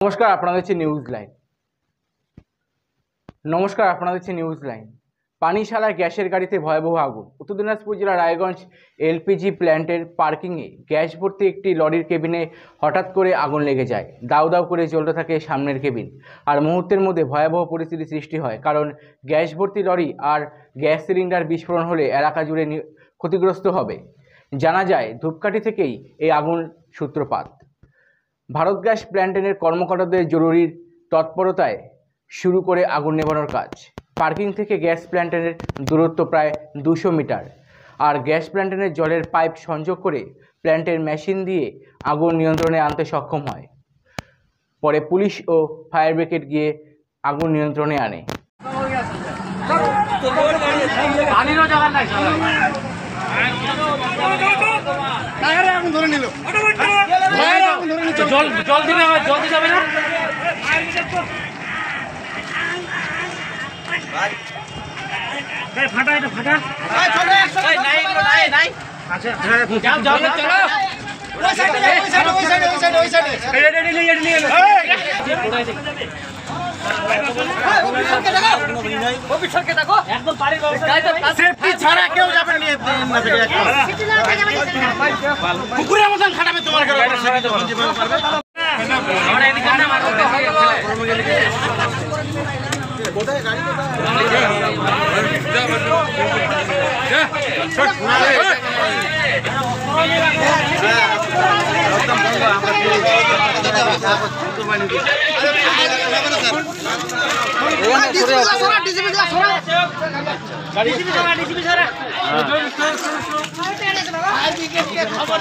নমস্কার, আপনারা দেখছেন নিউজ লাইন। পানিশালায় গ্যাসের গাড়িতে ভয়াবহ আগুন। উত্তর দিনাজপুর জেলার রায়গঞ্জ এলপিজি প্ল্যান্টের পার্কিংয়ে গ্যাস ভর্তি একটি লরির কেবিনে হঠাৎ করে আগুন লেগে যায়। দাউ দাউ করে জ্বলতে থাকে সামনের কেবিন, আর মুহূর্তের মধ্যে ভয়াবহ পরিস্থিতি সৃষ্টি হয়। কারণ গ্যাস ভর্তি লরি আর গ্যাস সিলিন্ডার বিস্ফোরণ হলে এলাকা জুড়ে ক্ষতিগ্রস্ত হবে। জানা যায় ধূপকাঠি থেকেই এই আগুন সূত্রপাত। ভারত গ্যাস প্ল্যান্টের কর্মকর্তাদের জরুরি তৎপরতায় শুরু করে আগুন নেভানোর কাজ। পার্কিং থেকে গ্যাস প্ল্যান্টের দূরত্ব প্রায় 200 মিটার, আর গ্যাস প্ল্যান্টের জলের পাইপ সংযোগ করে প্ল্যান্টের মেশিন দিয়ে আগুন নিয়ন্ত্রণে আনতে সক্ষম হয়। পরে পুলিশ ও ফায়ার ব্রিগেড গিয়ে আগুন নিয়ন্ত্রণে আনে। জল দিবে যাবে না। ফাটা এটা ফাটা নাই। আচ্ছা যাও যাও চলো। ওই সাইডে নিয়ে এলো। অফিসারকে দেখো একদম পারি সেফটি ছাড়া কেউ যাবে নিয়ে না থেকে কুকুরের মতন খাটাবে তোমার ঘরে পারবে। আমরা এদিকে না মারবো কোথায় গাড়ি খবর